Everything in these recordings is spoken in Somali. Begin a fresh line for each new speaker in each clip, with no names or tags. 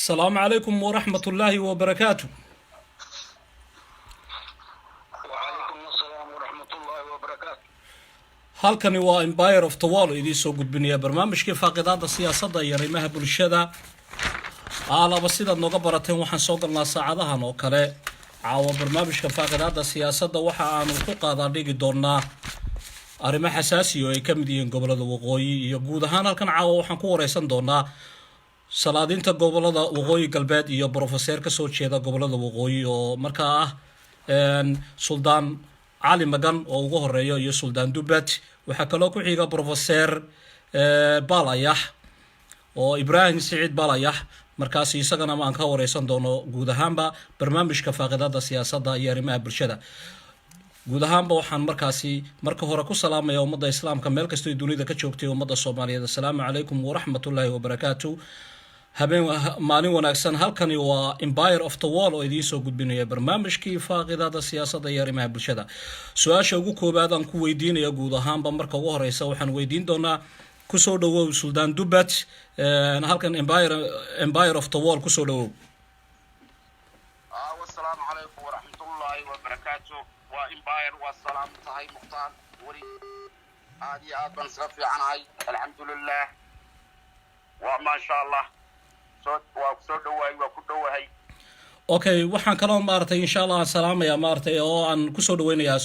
السلام عليكم ورحمة الله وبركاته.
وعليكم السلام ورحمة الله وبركاته.
halkani waa Empire of the World idin soo gudbinaya barnaamijkii faaqidaada siyaasadda iyo arrimaha bulshada. Aalaba sidaad nooga barateen waxaan soo galnaa saacadahan oo kale. Caawa barnaamijka faaqidaada siyaasadda waxa aanu ku qaadaa dhigi doonaa arrimo xasaasi ah oo ay ka mid yihiin gobolada waqooyi iyo guud ahaan halkan caawa waxaan ku wareysan doonaa salaadinta gobolada waqooyi galbeed iyo professor ka soo jeeda gobolada waqooyi oo markaa ah Suldaan علي مجان أو جوهرية يسولدان دوبات وحكلوا كحيجا بروفيسور بالايح أو إبراهيم سعيد بالايح مركزي سجنا ما أنكوا رئيسان دونو جودهامبا برنامج كفاقدات السياسة دا يرمى برشدة جودهامبا وحن مركزي هراكو سلام يا أمة الإسلام كمل كستوي دوني ذا كتشوكتي أمة الصومالية السلام عليكم ورحمة الله وبركاته habeen maalin wanaagsan halkani waa Empire of the World oo idin soo gudbinaya barnaamijkii faaqidaada siyaasadda iyo arrimaha bulshada. Su'aasha ugu koobaad aan ku weydiinayo guud ahaanba marka ugu horeysa waxaan weydiin doonaa ku soo dhawow Suldaan Dubat halkan Empire of the World ku soo dhawow.
والسلام عليكم ورحمة الله وبركاته. وإمباير والسلام تهاي مختار وري هذه أبن صفي عناي الحمد لله وما شاء الله
Okay waxaan kaloo maartay insha Allah salaamaya maartay oo aan ku soo dhaweynayaa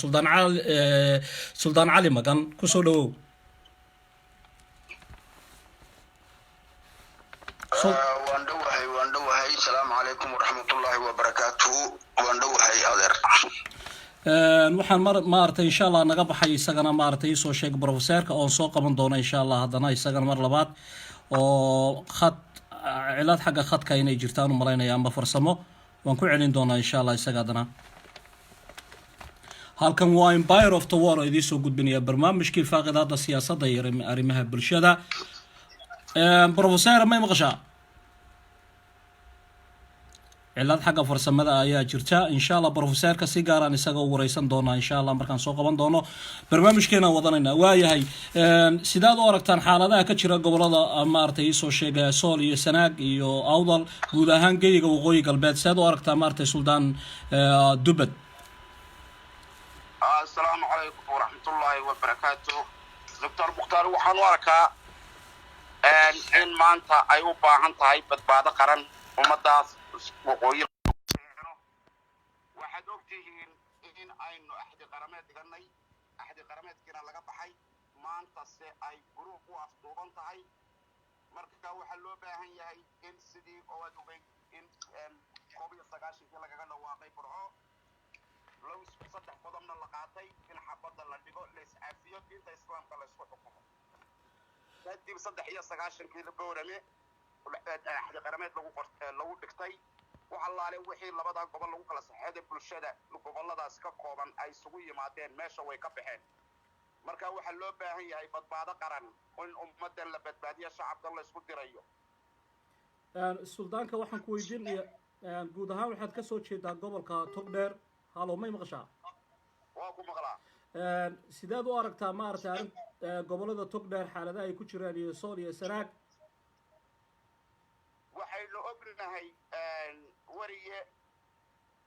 Suldaan Cali Magan ku soo dhawow
waan dhawahay salaamu calaykum waraxmatullaahi wabarakaatuh waan dhawahay adeer
waxaan maartay insha Allah naga baxay isagana maartay soo sheeg professorka oo soo qaban doona insha Allah hadana isagana mar labaad oo khad cilaad xagga khadka inay jirtaan umaleynaya ama farsamo waan ku celin doonaa insha Allah isagadana halkan waa Empire of the World idin soo gudbinaya barnaamijkii faaqidaada siyaasadda iyo arrimaha bulshada professor may maqashaa cilaad xagga farsamada ayaa jirta insha Allah professorka si gaar ah isaga u wareysan doona insha Allah markaan soo qaban doono barnaamijkeena wadanayna waayahay sidaad u aragtaan xaaladaha ka jira gobolada maartay soo sheegay Sool iyo Sanaag iyo Awdal guud ahaan geeyiga waqooyi galbeed sidaad u aragtaa maartay Suldaan Dubat
assalaamu calaykum waraxmatullaahi wabarakaatuh Dr. Mukhtaar waxaan u arkaa in maanta ay u baahan tahay badbaado qaran ummadaas waqooyi waxaad ogtihiin in aynu axdi qarameed dhiganay axdi qarameedkiina laga baxay maanta se ay guruub u afduuban tahay marka waxaa loo baahan yahay in sidii oo aad ogeyd in 19 lagaga dhawaaqay burco low 3 qodobna la qaatay in xabadda la dhigo la iscaafiyo diinta islaamka la isku xukumo kadib 19 la boorame axdi qarameed lagu dhigtay waxaalaale wixii labada gobol lagu kala saxeeday bulshada goboladaas ka kooban ay isugu yimaadeen meesha way ka baxeen marka waxa loo baahan yahay badbaado qaran in ummadda la badbaadiyo shacabka la isku dirayo
suldaanka waxaan ku weydiinayaa guud ahaan waxaad ka soo jeedaa gobolka Togdheer halo may maqashaa
waa ku maqlaa
sidaad u aragtaa maartay arrin gobolada Togdheer xaaladaha ay ku jiraan iyo Sool iyo Sanaag
waxaynu ognahay wariye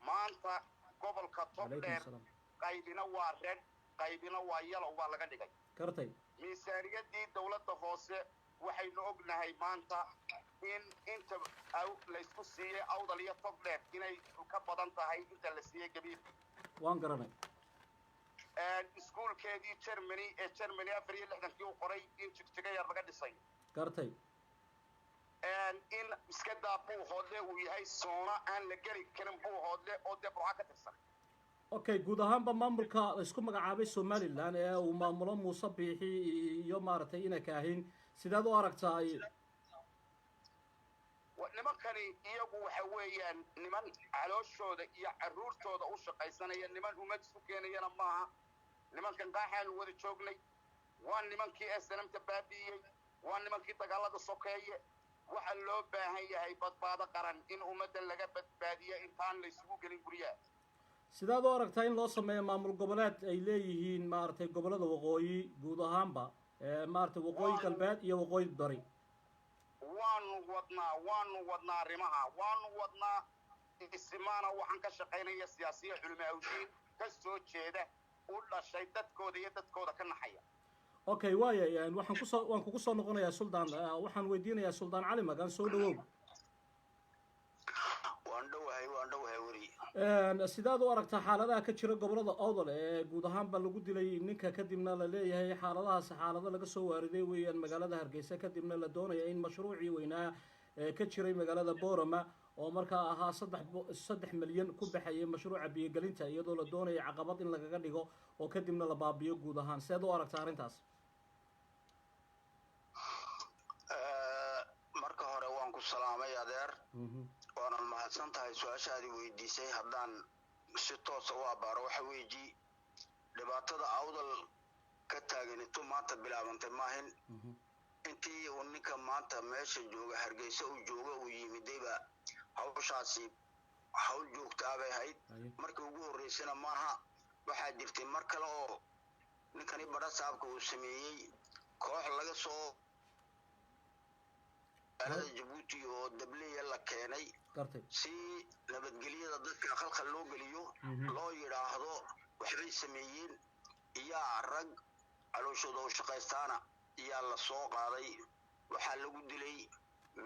maanta gobolka Togdheer qaybina waa red qaybina waa yellow waa laga dhigay
kartay
miisaaniyadii dawladda hoose waxaynu ognahay maanta in inta la isku siiyay Awdal iyo Togdheer inay ka badan tahay inta la siiyay Gabiir
waan garanay
iskuulkeedii Germany 64 uu qoray in jigjiga yar laga dhisay
kartay
in iska daabuu hoodle uu yahay soona aan la geli karin buu hoodle oo debruca ka tirsan
okay guud ahaanba maamulka isku magacaabay Somaliland ee uu maamulo Muuse Biixi iyo maartay ina ka ahayn sidaad u aragtaa
nimankani iyagu waxa weeyaan niman calooshooda iyo caruurtooda u shaqaysanaya niman umad isku keenayana maaha nimankan qaaxaan wada joognay waa nimankii SNMta baabiiyay waa nimankii dagaalada sokeeye waxa loo baahan yahay badbaado qaran in ummadda laga badbaadiyo intaan la isugu gelin guriyaha
sidaad u aragtaa in loo sameeyo maamul goboleed ay leeyihiin maartay gobolada waqooyi guud ahaanba maartay waqooyi galbeed iyo waqooyi bari
waanu wadnaa arrimaha waanu wadnaa isimaana waxaan ka shaqaynaya siyaasiya culimo awdiin ka soo jeeda u dhashay dadkooda iyo dadkooda ka naxaya.
okay waaya waan kugu soo noqonayaa suldaan waxaan weydiinayaa suldaan cali magan soo dhawow.
waan dhowahay weri
sidaad u aragtaa xaaladaha ka jira gobolada awdal ee guud ahaanba lagu dilay ninka kadibna la leeyahay xaaladahaas xaalado laga soo waariday weeyaan magaalada hargeysa kadibna la doonaya in mashruucii weynaa ka jiray magaalada boorama oo markaa ahaa 3 milyan ku baxayay mashruuca biyogelinta iyadoo la doonaya caqabad in lagaga dhigo oo kadibna la baabiyo guud ahaan sidaad u aragtaa arrintaas?
marka hore waan ku salaamay adeer waana mahadsan tahay su-aashaadii weydiisay. haddaan si toosa u abaaro waxa weeji dhibaatada awdal ka taagan intuu maanta bilaabantay maahin intii uu ninka maanta meesha jooga hargeysa uu jooga uu yimidayba hawshaasi hawl joogtaa bay ahayd. markii ugu horreysana maaha, waxaa jirtay mar kale oo ninkani badha saabka uu sameeyey koox laga soo alada Jabuuti oo dabliya la keenay si nabadgelyada dadka khalkhal loo geliyo loo yiraahdo waxbay sameeyeen iyaa rag calooshooda u shaqaystaana iyaa la soo qaaday. waxaa lagu dilay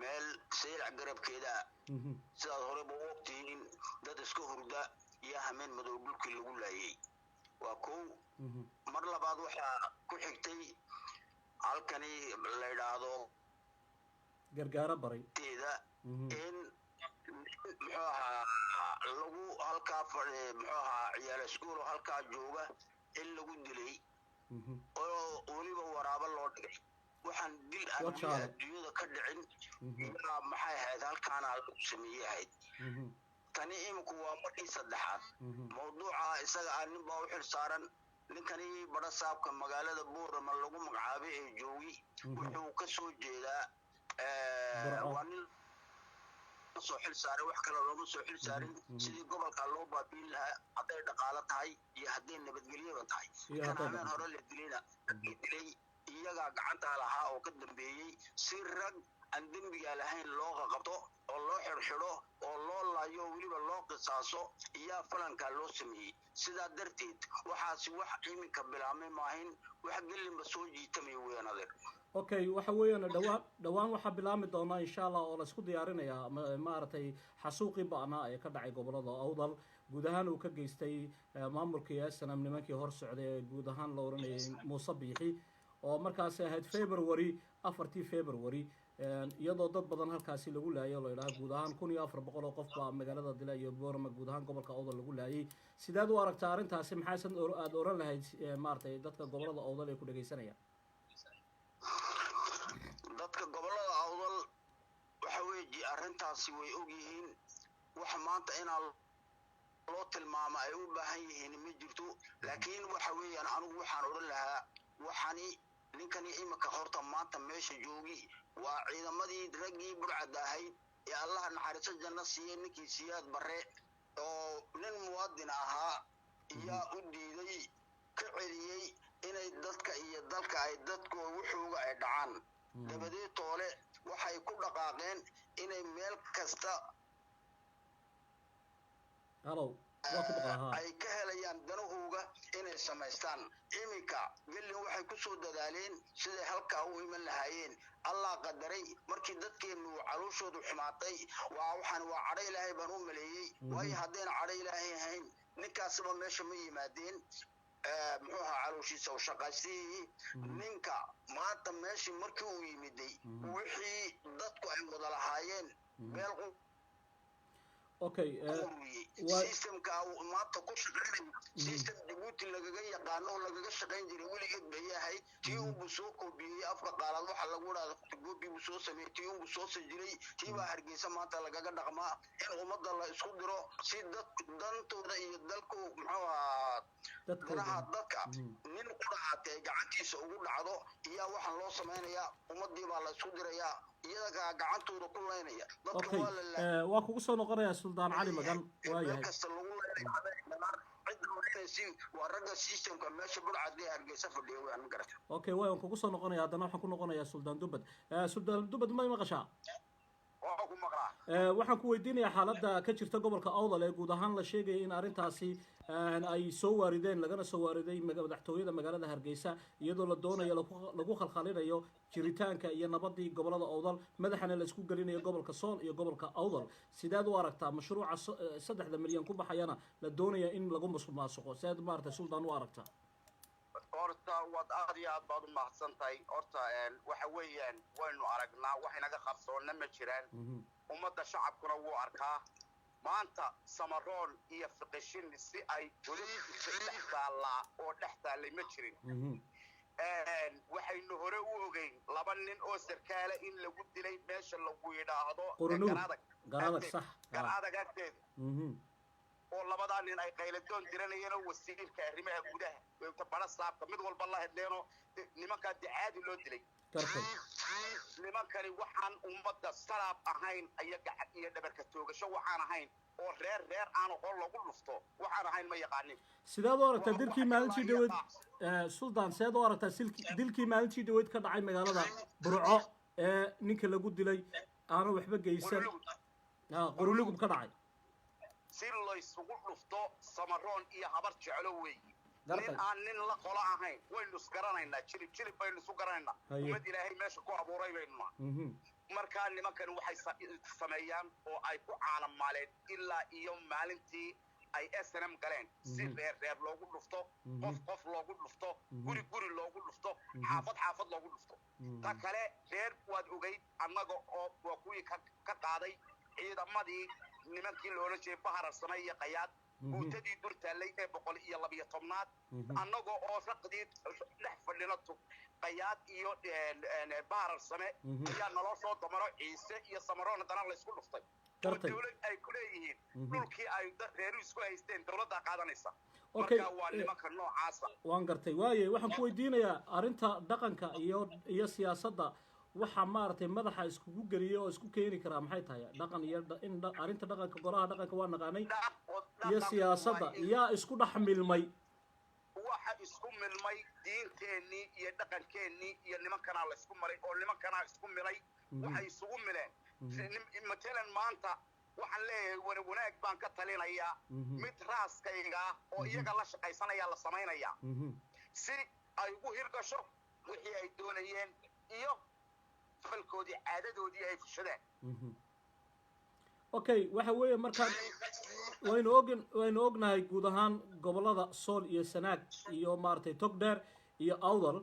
meel saylac garabkeeda sidaad horeba u ogtihiin dad iska hurda iyo hameen madow dhulkii lagu laayay. waa kow. mar labaad waxaa ku xigtay halkani la yidhaahdo
gargaara baray
in muxuu ahaa lagu halkaa muxuu ahaa ciyaal iskuul oo halkaa jooga in lagu dilay oo weliba waraabo loo dhigay. waxaan dil adduunyada ka dhicin ilaa maxay ahayd halkaana lagu sameeyey ahayd. tani iminku waa markii saddexaad. mawduuca isaga nin baa u xil saaran. ninkani badha saabka magaalada boorama lagu magacaabay ee joogi wuxuu ka soo jeedaa waa nin soo xil saaray. wax kale looma soo xil saarin sidii gobolka loo baabiin lahaa hadday dhaqaalo tahay iyo hadday nabadgelyaba tahay. kan habeen hore la dilayna dilay iyagaa gacantaa lahaa oo ka dambeeyey si rag aan dembiga lahayn loo qaqabto oo loo xirxidho oo loo laayo weliba loo qisaaso iyaa falankaa loo sameeyey. sidaa darteed waxaasi wax iminka bilaabmay maahin, wax gelinba soo jiitamay weeyaan adeer.
okay waxa weeyaan dhawaan waxaa bilaabmi doonaa insha allah oo la isku diyaarinayaa maaragtay xasuuqii ba'naa ee ka dhacay gobolada awdal guud ahaan uu ka geystay maamulkii snm nimankii hor socday ee guud ahaan la oranayay muuse biixi oo markaasi ahayd February 4 February iyadoo dad badan halkaasi lagu laayay oo ilaa guud ahaan 1400 oo qof baa magaalada dilay iyo boorama guud ahaan gobolka awdal lagu laayay. sidaad u aragtaa arrintaasi maxaysan aad oran lahayd maaragtay dadka gobolada awdal ee ku dhageysanayaan?
dadka gobolada awdal waxa weeji arrintaasi way og yihiin. wax maanta inaa loo tilmaamo ay u baahan yihiin ma jirto. laakiin waxa weeyaan anigu waxaan oran lahaa waxani ninkani imika horta maanta meesha joogi waa ciidamadii raggii burcada ahayd ee allaha naxariiso janno siiyey ninkii siyaad barre oo nin muwaadin ahaa iyaa u diiday ka celiyey inay dadka iyo dalka ay dadku wuxuuga ay dhacaan. dabadeed toole waxay ku dhaqaaqeen inay meel kasta ay ka helayaan danahooga inay samaystaan. iminka gelin waxay ku soo dadaaleen siday halkaa u iman lahaayeen. allah qadaray markii dadkeenu calooshoodu xumaatay waxaan waa cadho ilaahay baan u maleeyey. waayo haddayna cadho ilaahay ahayn ninkaasba meesha ma yimaadeen. muxuu ahaa calooshiisa u shaqaystihii ninka maanta meeshii markii uu yimiday wixii dadku ay wada lahaayeen meel
okay
systemka maanta ku shaqeynaya system Djibouti lagaga yaqaano oo lagaga shaqeyn jiray weligeed bay ahayd. tii uu soo koobiyey afka qaalaad waxa lagu yiraahdo goobi uu soo sameeyay tii uu soo sajiray tii baa hargeysa maanta lagaga dhaqmaa in ummadda la isku diro si dantooda iyo dalku muxuu ahaa dadka nin ku dhaatay gacantiisa ugu dhacdo iyo waxaan loo sameynayaa ummadii baa la isku dirayaa iyaga gacantooda ku leynaya dadka waa
kugu soo noqonaya suldaan cali magan waayahay
kasta lagu leeyahay cid ورجع سيستم كمان شبر عدلي هرجع فديه وأنا مقرأ
اوكي waan kugu soo noqonaya haddana waxaan ku noqonayaa suldaan dubad suldaan dubad ma maqashaa
وأكو مقرأ
waxaan ku weydiinayaa xaaladda ka jirta gobolka awdal ee guud ahaan la sheegaya in arrintaasi ay soo waarideen lagana soo waariday madaxtooyada magaalada hargeysa iyadoo la doonayo lagu khalkhalinayo jiritaanka iyo nabadii gobolada awdal madaxana la isku gelinayo gobolka sool iyo gobolka awdal sidaad u aragtaa mashruuca 3 milyan ku baxayana la doonayo in lagu musuqmaasuqo sidaad maartay suldaan u aragtaa
horta waad aad iyo aad baad u mahadsantahay horta waxa weeyaan waynu aragnaa wax inaga qarsoonna ma jiraan ummadda shacabkuna wuu arkaa maanta samaroon iyo fiqishin si ay dowladda dhex taallaa oo dhex taallay ma jirin waxaynu hore u ogeyn 2 nin oo sarkaale in lagu dilay meesha lagu yidhaahdo
garadag sax
garadag agteeda oo 2 nin ay qayladoon diranayeen wasiirka arrimaha gudaha inta bala saabka mid walba la hadleeno nimanka caadi loo dilay nimankani waxaan ummadda salaab ahayn ayaga iyo dhabarka toogasho waxaan ahayn oo reer aan oo lagu lufto waxaan ahayn ma yaqaanin
sidaad u aragtaa dilkii maalintii dhaweyd suldaan sidaad u aragtaa dilkii maalintii dhaweyd ka dhacay magaalada burco ee ninka lagu dilay aanu waxba geysan qorulugub ka dhacay
si loo isugu dhufto samaroon iyo habar jeclo weeyi nin aan nin la qolo ahayn waynu isgaranaynaa jilib baynu isu garanaynaa ummad ilaahay meesha ku abuuray baynu markaa nimankan waxay sameeyaan oo ay ku caalamaaleen ilaa iyo maalintii ay SNM galeen si reer loogu dhufto qof loogu dhufto guri loogu dhufto xaafad loogu dhufto ta kale reer waad ogeyd annaga oo waa kuwii ka qaaday ciidamadii nimankii loola jeeday bahararsanay iyo qayaad guutadii durtaalay ee 112aad annagoo oo raqdii dhex fadhinato qayaad iyo bahararsame ayaa naloo soo damaro ciise iyo samaroon haddana la isku dhuftay dowlad ay ku leeyihiin dhulkii ay reeru isku haysteen dowladda qaadanaysa marka waa nimanka noocaasa
waan gartay waaye waxaan ku weydiinayaa arrinta dhaqanka iyo siyaasadda waxa maartay madaxa iskugu geliyo oo isku keeni kara maxay tahay dhaqan iyo in arinta dhaqanka golaha dhaqanka waa naqaanay iyo siyaasadda yaa isku dhaxmilmay
waxa isku milmay diinteennii iyo dhaqankeennii iyo nimankana la isku maray oo nimankana isku milay waxay isugu mileen matalan maanta waxaan leeyahay wanaag baan ka talinayaa mid raaskayga oo iyaga la shaqaysanaya la samaynayaa si ay ugu hirgasho wixii ay doonayeen iyo falkoodii caadadoodii ay fushadeen
okay waxa weeye markaan waynu ognahay guud ahaan gobolada sool iyo sanaag iyo maartay togdheer iyo awdal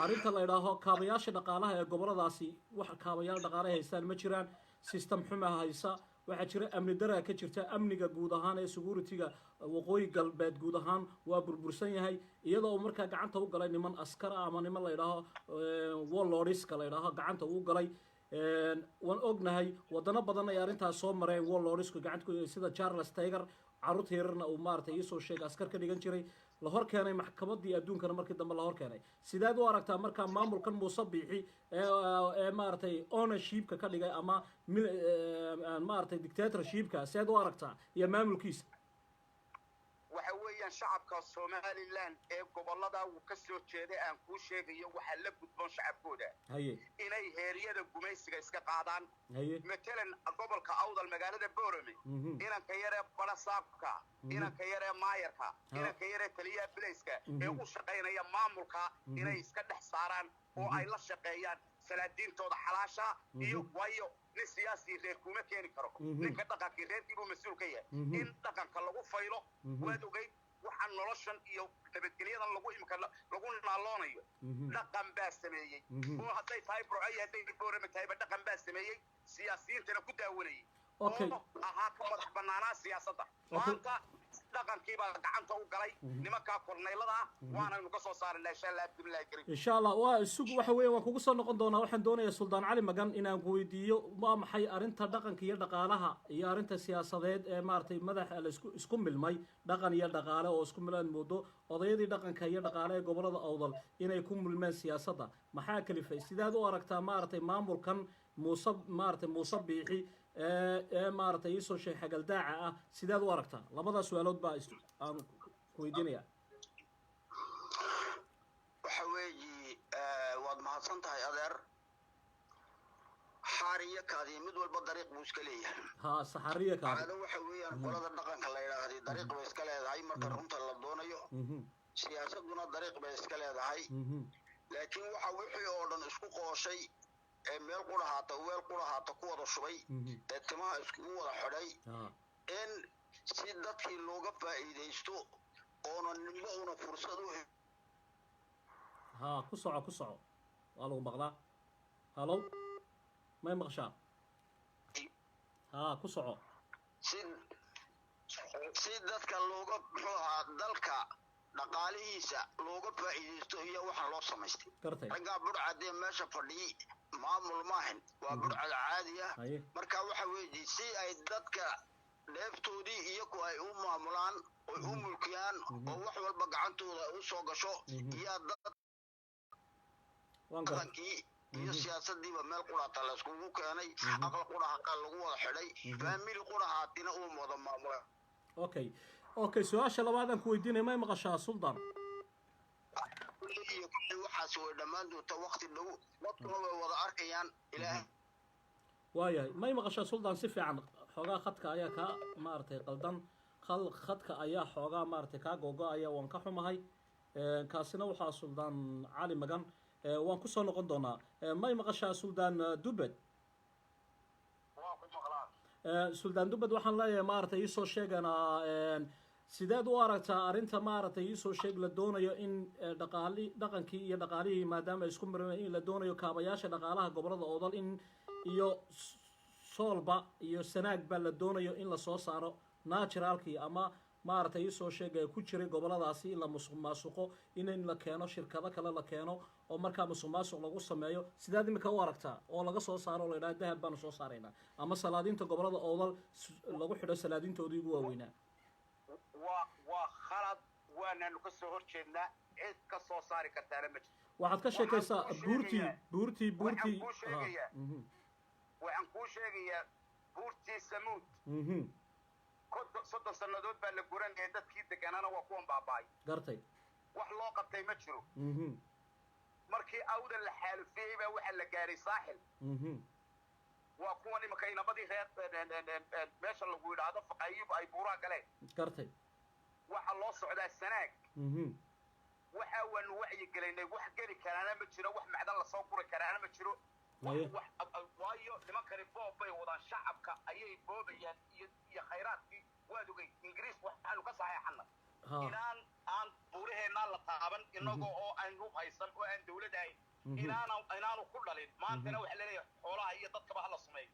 arrinta la yidhaaho kaabayaasha dhaqaalaha ee goboladaasi wax kaabayaal dhaqaale haystaan ma jiraan system xuma haysa waxaa jira amni daraa ka jirta amniga guud ahaan ee security-ga waqooyi galbeed guud ahaan waa burbursan yahay iyadoo markaa gacanta u galay niman askar ah ama niman la yidhaaho warlordska la yidhaaho gacanta uu galay waan ognahay wadano badan ay arrintaas soo mareen warlordsku gacanta sida Charles Tiger caruurta yarna uu maartay isoo sheegay askar ka dhigan jiray la hor keenay maxkamadii adduunkana markii dambe la hor keenay sidaad u aragtaa markaa maamulkan Muuse Biixi ee maartay ownership-ka ka dhigay ama maartay dictatorship-ka sidaad u aragtaa iyo maamulkiisa
waxa weeyaan shacabka Soomaaliland ee gobolada uu ka soo jeeday aan ku sheegayo waxa la gudboon shacabkooda inay heeriyada gumaysiga iska qaadaan matalan gobolka awdal magaalada Boorame inanka yare balasaabka inanka yare maayarka inanka yare taliya bilayska ee u shaqeynaya maamulka inay iska dhex saaraan oo ay la shaqeeyaan salaadiintooda xalaasha iyo wayo nin siyaasi reer kuma keeni karo ninka dhaqanka reerkiibu mas'uul ka yahay in dhaqanka lagu faylo waad ogeyd waxaan noloshan iyo nabadgelyadan lagu imka lagu naaloonayo dhaqan baa sameeyey oo hadday tahay burcay hadday boorama tahay dhaqan baa sameeyey siyaasiyiintana ku daawanayay oo ahaa ka madax bannaanaa siyaasadda maanta dhaqankii baa gacanta u galay nimanka korneylada waanaynu ka soo saarinaa insha Allah Abdullahi Karim
insha Allah waa isugu waxa weeye waan kugu soo noqon doonaa waxaan doonayaa Suldaan Cali Magan inaan ku weydiiyo ma maxay arinta dhaqanka iyo dhaqaalaha iyo arinta siyaasadeed ee maartay madaxa la isku milmay dhaqan iyo dhaqaale oo isku milaan moodo odayadii dhaqanka iyo dhaqaale ee gobolada awdal inay ku milmeen siyaasadda maxaa kalifay sidaad u aragtaa maartay maamulkan Muuse Biixi maartay isoo shay xagal daaca ah sidaad u aragtaa labada su'aalood baa aan ku كويدينيا
وحويجي واد محسنتها أدر حارية كذي مدول بالطريق مشكلية
ها صحارية كذي
هذا وحوي أنا قلنا النقل كلا هذه طريق مشكلة هاي مركز رمت اللبدون يو سياسة دون الطريق مشكلة هاي لكن وحوي أوردن إسقو شيء meel qura haata weel qura haata ku wada shubay timaha isku wada xidhay in si dadkii looga faa'iideysto oo ninba una fursad u
ku soco waa lagu maqlaa halo may maqshaa ku soco
si dadka looga muxuu dalka dhaqaalihiisa looga faa'iideysto iyo waxa loo samaystay ragga burcadee meesha fadhiyay maamul maahan waa burcad caadi ah marka waxa weeyii si ay dadka dheeftoodii iyo ku ay u maamulaan oo u mulkiyaan oo wax walba gacantooda u soo gasho iyo dad wankii iyo siyaasaddiiba meel quraata la iskugu keenay aqal quraha lagu wada xidhay family qurahaatina uu wada maamulay
okay su'aasha labaad aan ku weydiinay may maqashaa suldaan
waxaas way dhammaan doonta waqti dhow dadkuna way wada arkayaan ilaahay
waayahay may maqashaa suldaan si fiican xoogaa khadka ayaa kaa maaragtay qaldan khadka ayaa xoogaa maaragtay kaa googo-aya waan ka xumahay kaasina waxaa suldaan cali magan waan kusoo noqon doonaa may maqashaa suldaan dubed suldaan dubed waxaan leeyahay maaragtay iisoo sheeganaa sideed u aragtaa arrinta maaragtay iisoo sheeg la doonayo in dhaqankii iyo dhaqaalihii maadaama ay isku mirmeen in la doonayo kaabayaasha dhaqaalaha gobolada oodal in iyo soolba iyo sanaagba la doonayo in lasoo saaro naturalkii ama maaragtay iisoo sheegaya ku jiray goboladaasi in la musuq maasuqo in la keeno shirkado kale la keeno oo markaa musuq maasuq lagu sameeyo sidaad imika u aragtaa oo laga soo saaro oo la yidhaha dahab baanu soo saaraynaa ama salaadiinta gobolada oodal lagu xidho salaadiintoodii ugu waaweynaa
waa khalad waanaanu ka soo horjeednaa cid ka soo saari kartaana ma jirto
waxaad ka sheekaysaa buurtii
waxaan kuu sheegayaa buurtii samuud 30 sannadood baa la guranaya dadkii deganana waa kuwan baaba'ay
gartay
wax loo qabtay ma jiro markii awda la xaalufiyey baa waxa la gaaray saaxil waa kuwan imika inabadii reer meesha lagu yidhaahdo faqaayib ay buuraha galeen
gartay
waxa loo socdaa sanaag waxa waanu wacyi gelaynay wax geli karaana ma jiro wax macdan la soo guri karaana ma jiro waayo nimankani boob bay wadaan shacabka ayay boobayaan iyo khayraadkii waad ogay ingiriis waxaanu ka saxeexana inaan aan buuraheenna la taaban inagoo oo aan hub haysan oo aan dawlad ahayn inaanu ku dhalin maantana waxa leeyahay xoolaha iyo dadkaba hala sameeyo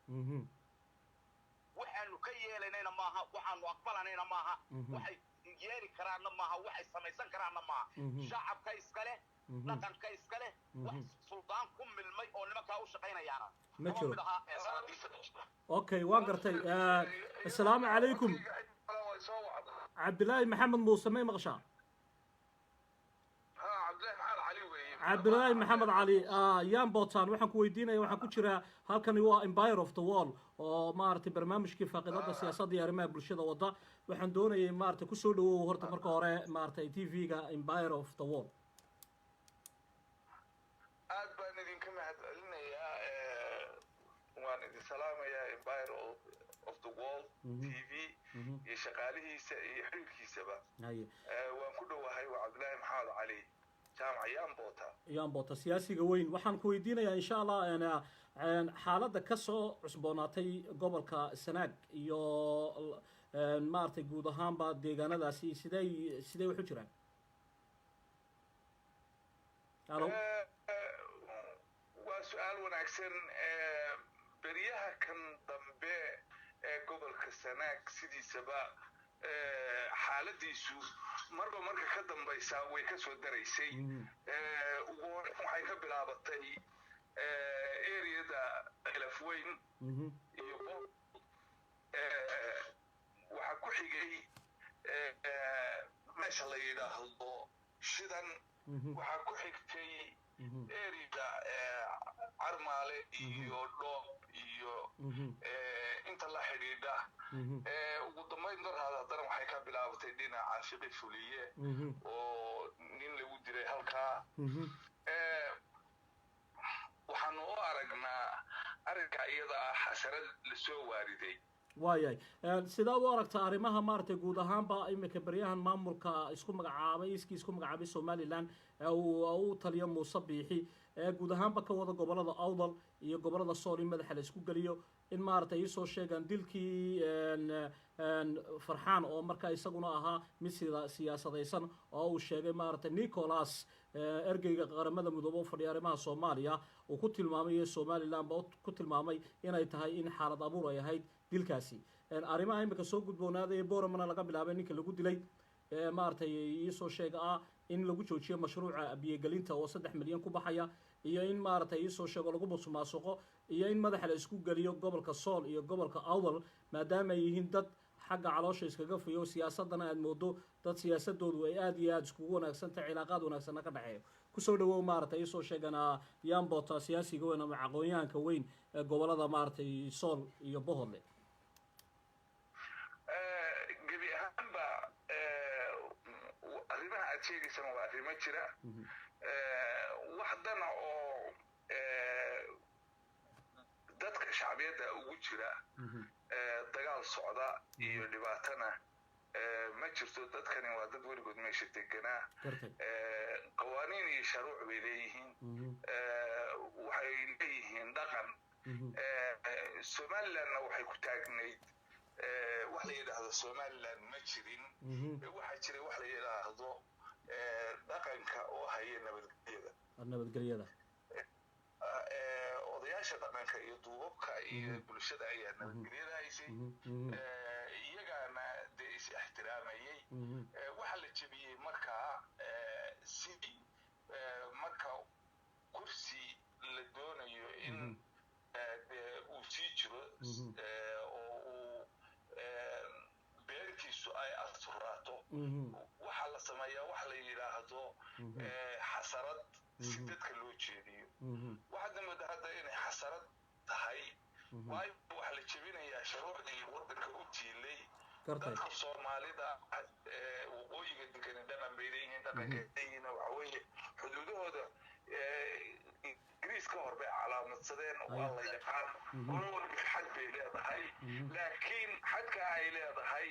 waxaanu ka yeelanayna maaha waxaanu aqbalanayna maaha waxay yeeli karaanna maaha waxay samaysan karaanna maaha shacabka iskale dhaqanka iskale wax suldaan ku milmay oo nimankaa u shaqaynayaana
ma jiro okay waan gartay assalaamu calaykum cabdilaahi maxamed muuse may maqshaa cabdilaahi maxamed cali yaan bootaan waxaan ku weydiinaya waxaan ku jiraa halkani waa empire of the wall oo maaragtay barnaamijkii faaqidada siyaasadda iyo arrimaha bulshada wadda waxaan doonayay maaragtay kusoo dhawow horta marka hore maaragtay TV-ga empire of the wall
aad baan idinka mahadcelinayaa waan idin salaamayaa empire of the wall TV iyo shaqaalihiisa iyo xiriirkiisaba waan ku dhowahay waa cabdilaahi maxamed cali jaamac yaanboota
siyaasiga weyn waxaan ku weydiinayaa insha allah xaaladda ka soo cusboonaatay gobolka sanaag iyo maaragtay guud ahaanba deegaanadaasi sidee wax u jiraan
waa su-aal wanaagsan beryaha kan dambe ee gobolka sanaag sidiisaba xaaladiisu marba marka ka dambaysa way ka soo daraysay waxay ka bilaabatay areada elafweyn iyo waxaa ku xigay meesha la yidhaahdo shidan waxaa ku xigtay areada carmaale iyo dhoob iyo inta la xidhiidha ugu dambayn darhaada haddana waxay ka bilaabatay dhinaca fiqi fuliye oo nin lagu dilay halkaa waxaanu u aragnaa arrinka iyada ah xasarad lasoo waariday
waayahay sidaad u aragtaa arrimaha maaragtay guud ahaanba imika baryahan maamulka isku magacaabay iskii isku magacaabay somaliland uu taliyo muuse biixi guud ahaanba ka wada gobolada awdal iyo gobolada sool in madaxa la isku geliyo in maaragtay ay soo sheegaan dilkii farxaan oo markaa isaguna ahaa mid siyaasadaysan oo uu sheegay maaragtay Nicholas ergeyga qaramada midoobo fadhiya arrimaha Soomaaliya uu ku tilmaamay Somaliland oo ku tilmaamay inay tahay in xaalad abuur ay ahayd dilkaasi arrimaha imika soo gudboonaaday Boorama laga bilaabay ninka lagu dilay maaragtay isoo sheega in lagu joojiyo mashruuca biyegelinta oo 3 milyan ku baxaya iyo in maaragtay isoo sheego lagu musuqmaasuqo iyo in madaxa la isku galiyo gobolka Sool iyo gobolka Awdal maadaama ay yihiin dad xagga caloosha iskaga fiyo siyaasadana aad moodo dad siyaasadoodu ay aad iyo aad isku wanaagsan tahay cilaaqaad wanaagsan ka dhaxeeyo ku soo dhawow maaragtay isoo sheegana Yambota siyaasiga weyn ama aqoonyahanka weyn ee gobolada maaragtay Sool iyo Bohole
gabi ahaanba arrimaha aad sheegaysana waa arrimo jira waxdana oo dadka shacbiyada ugu jira dagaal socda iyo dhibaatana ma jirto dadkani waa dad weligood meesha deganaa qawaaniin iyo shuruuc bay leeyihiin waxay leeyihiin dhaqan Somalilandna waxay ku taagnayd wax la yiraahdo Somaliland ma jirin waxa jiray wax la yiraahdo dhaqanka oo haya nabadgelyada odayaasha dhaqanka iyo duubabka iyo bulshada ayaa nabadgelyada haysay iyagana dee is ixtiraamayay waxa la jebiyey markaa sidii marka kursi la doonayo in uu sii jiro oo uu beerkiisu ay asturaato waxa la sameeyaa wax la yiraahdo xasarad si dadka loo jeediyo waxaad moodaa hadda inay xasarad tahay waayo waxa la jebinayaa shuruucdii waddanka u jiilay dadka Soomaalida waqooyiga degan dhaqan bay leeyihiin dhaqankeedina waxa weeye xuduudahooda ingiriiska hor bay calaamadsadeen waa la yaqaan walba xad bay leedahay laakiin xadka ay leedahay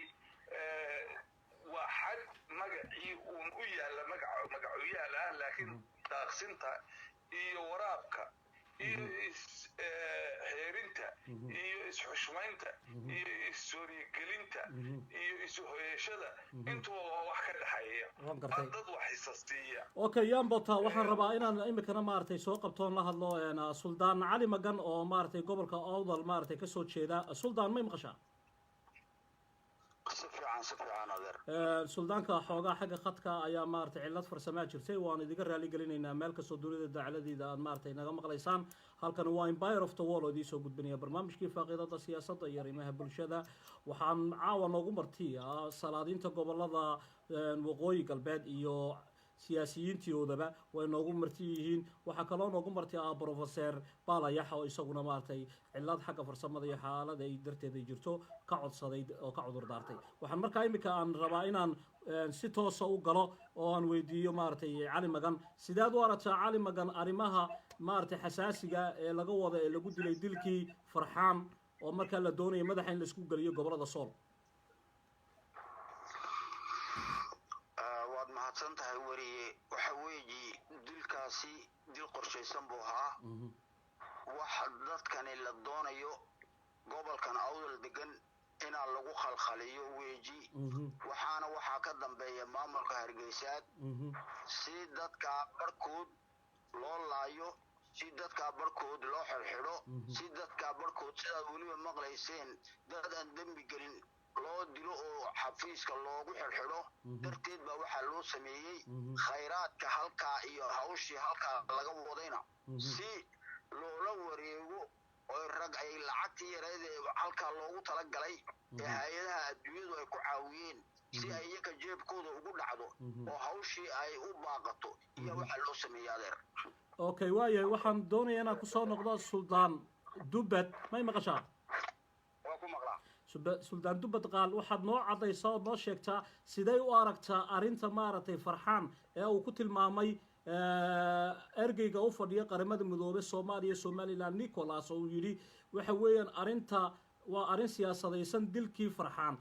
waa xad magacii uun u yaala magacu yaala laakiin daaqsinta iyo waraabka iyo xeerinta iyo isxushmaynta iyo issoorigelinta iyo ishoyashada intuba waa wax ka dhaxeeya dad wax xisaastiya
okay Yambota waxaan rabaa inaan imikana maaragtay soo qabtoon la hadlo Suldaan Cali Magan oo maaragtay gobolka Awdal maaragtay ka soo jeeda Suldaan ma maqashaa suldaanka xoogaa xagga khadka ayaa maaragtay cilad farsamo jirtay waan idiga raali gelinaynaa meel kastoo dunida dacaladeeda aad maaragtay naga maqlaysaan halkan waa Empire of the Wall oo idin soo gudbinaya barnaamijkii faaqiidada siyaasadda iyo arrimaha bulshada waxaan caawa noogu martay salaadiinta gobolada waqooyi galbeed iyo siyaasiyiintoodaba way noogu marti yihiin waxa kale oo noogu martay professor Baalayax oo isaguna maartay cilad xagga farsamada iyo xaalada ay darteed jirto ka codsaday oo ka cudur daartay waxaan markaa imika aan rabaa inaan si toos ah u galo oo aan weydiiyo maartay Cali Magan sidaad u aragtaa Cali Magan arrimaha maartay xasaasiga ee laga wada ee lagu dilay dilkii Farxaan oo markaa la doonayay madaxa in la isku galiyo gobolada Sool
mahadsantahay wariye waxa weeyi dilkaasi dil qorshaysan buu ahaa waxa dadkani la doonayo gobolkan Awdal degan inaan lagu khalkhaliyo weeji waxaana waxa ka dambeeya maamulka Hargeysa si dadka barkood loo laayo si dadka barkood loo xirxiro si dadka barkood sida waliba maqlayseen dad aan dambi gelin loo dilo oo xafiiska loogu xirxiro darteed baa waxa loo sameeyay khayraadka halka iyo hawshii halka laga wadayna si loola wareego oo rag ay lacagtii yareed halka loogu tala galay ee hay'adaha adduunyadu ay ku caawiyeen si ay iyaga jeebkooda ugu dhacdo oo hawshii ay u baaqato iyo waxa loo sameeyay adeer
okay waayahay waxaan doonayaa inaan ku soo noqdo Suldaan Dubad may maqashaa suldaan dubbad qaal waxaad noo caddaysaa ood noo sheegtaa siday u aragtaa arrinta maaragtay farxaan ee uu ku tilmaamay ergeyga u fadhiya qaramada midoobay soomaaliya somaliland nicholas oo uu yidhi waxa weeyaan arrinta waa arrin siyaasadaysan dilkii farxaan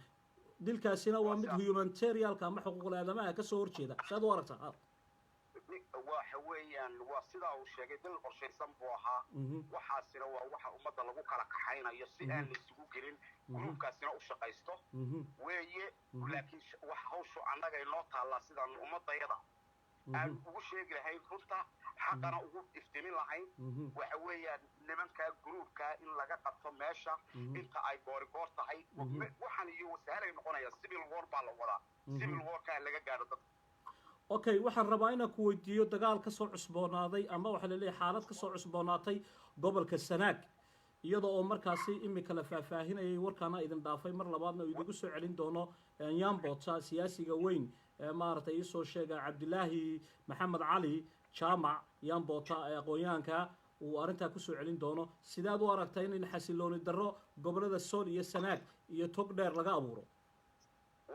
dilkaasina waa mid humanitarianka ama xuquuqul aadamaha ka soo horjeeda saad u aragtaa
waxa weeyaan waa sidaa uu sheegay dil qorshaysan buu ahaa waxaasina waa waxa ummadda lagu kala kaxaynayo si aan la isugu gelin gruubkaasina u shaqaysto weeye laakiin wax hawshu annaga inoo taallaa sidaan ummadayada aan ugu sheegi lahayn runta xaqana ugu iftimin lahayn waxa weeyaan nimanka gruubka in laga qabto meesha inta ay goorigoor tahay waxaan iyo wasahalay noqonaya civil war baa la wadaa civil warka laga gaadho dadka
okay waxaan rabaa inaan ku weydiiyo dagaal ka soo cusboonaaday ama waxa la leeyahay xaalad ka soo cusboonaatay gobolka Sanaag iyadoo oo markaasi imika la faahfaahinayay warkaana idin dhaafay mar labaadna uu idigu soo celin doono Nyambota siyaasiga weyn maartay soo sheegay Cabdilaahi Maxamed Cali Jaamac Nyambota aqoonyahanka uu arinta ku soo celin doono sidaad u aragtay in xasilooni darro gobolada Sool iyo Sanaag iyo Togdheer laga abuuro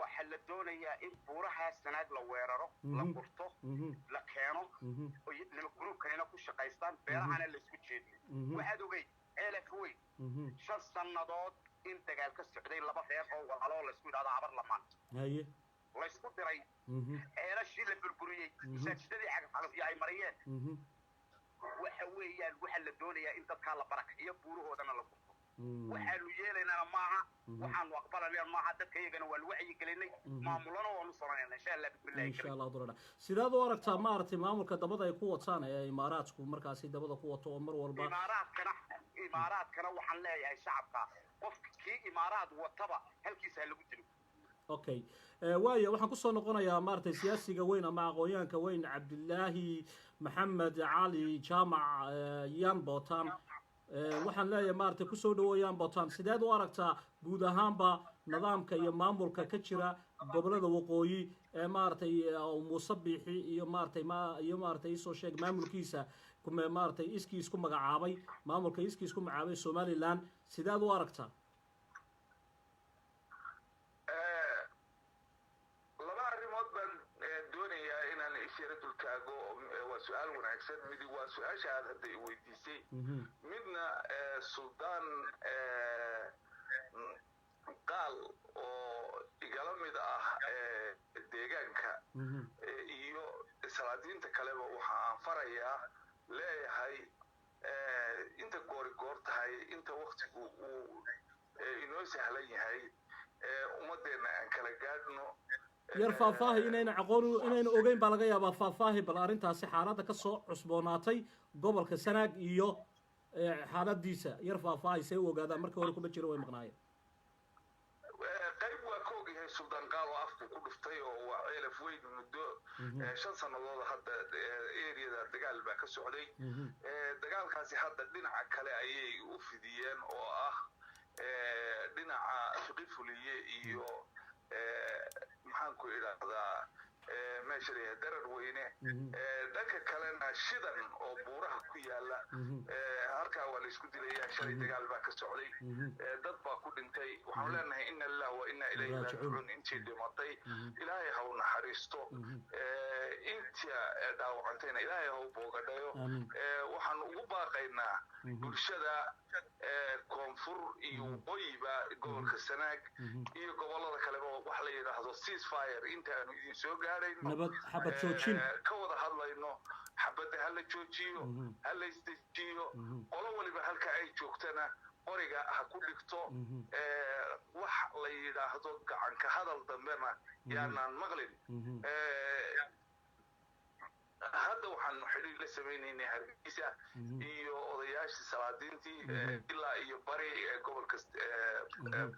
waxa la doonayaa in buuraha Sanaag la weeraro la gurto la keeno oo nima gruubkana ku shaqaystaan beerahana la isku jeediyo waxaad ogay eelak weyn 5 sanadood in dagaal ka socday laba reer oo walaalo la isku yiraahdo abar lamaan haye la isku diray eelashii la burburiyay masaajidadii cagaf ay mariyeen waxa weeyaan waxa la doonayaa in dadka la barakayo buurahoodana la gurto waxaanu yeelaynaa maaha waxaanu aqbalanaa maaha dadka iyagana waa wacyi gelinay maamulana waanu samaynaa insha Allah
dorada sidaad u aragtaa maartay maamulka dabada ay ku wataan ee imaaraadku markaasi dabada ku wato oo mar walba
imaaraadkana waxaan leeyahay shacabka qofkii imaaraad wataba halkiisa lagu dilo
okay waayo waxaan ku soo noqonayaa maartay siyaasiga weyn ama aqoonyahanka weyn Cabdilaahi Maxamed Cali Jaamac Nyambota waxaan leeyahay maartay ku soo dhaweeyaan Botan sideed u aragtaa guud ahaanba nidaamka iyo maamulka ka jira gobolada waqooyi ee maartay Muuse Biixi iyo maartay soo sheeg maamulkiisa kuma maartay iskiis ku magacaabay maamulka iskiis ku magacaabay Somaliland sideed u aragtaa
laba arrimood baan doonayaa inaan isheeradul taago waa su'aal wanaagsan mid waa su'aasha aad hadda weydiisay midna suldaan qaal oo igala mid ah deegaanka iyo salaadiinta kaleba waxa aan farayaa leeyahay inta goor tahay inta waqtigu uu inoo sahlan yahay ummadeena aan kala gaadhno
yar faahfaahi inayna ogeyn baa laga yaabaa faahfaahi bal arrintaasi xaaladda ka soo cusboonaatay gobolka Sanaag iyo xaaladiisa yar faahfaahi say u ogaadaan markii hore kuma jiro way maqnaayeen
qayb waa ka ogyahay suldaan qaal oo afku ku dhuftay oo waa ceelaf weyn muddo 5 sanadood hadda eriyada dagaal baa ka socday dagaalkaasi hadda dhinaca kale ayay u fidiyeen oo ah dhinaca Fiqifuliye iyo maxaan ku idhaahdaa meesha darar weyne dhanka kalena shidan oo buuraha ku yaala halkaa waa la isku dilayaa shalay dagaal baa ka socday dad baa ku dhintay waxaan leenahay inna lillahi wa inna ilayhi raaji'uun intii dhimatay ilaahay ha u naxariisto inta dhaawacantayna ilaahay ha u boogadhayo waxaan ugu baaqaynaa bulshada koonfur iyo waqooyiba gobolka Sanaag iyo gobolada kaleba wax la yiraahdo ceasefire intaanu idin soo gaarayno
nabad xabad joojin
ka wada hadlayno xabada hala joojiyo hala isdejiyo qolo waliba halka ay joogtana qoriga ha ku dhigto wax la yiraahdo gacan ka hadal dambena yaanaan maqlin hadda waxaan xiriir la sameeyay Hargeysa iyo odayaasha salaadiintii ilaa iyo bari gobolka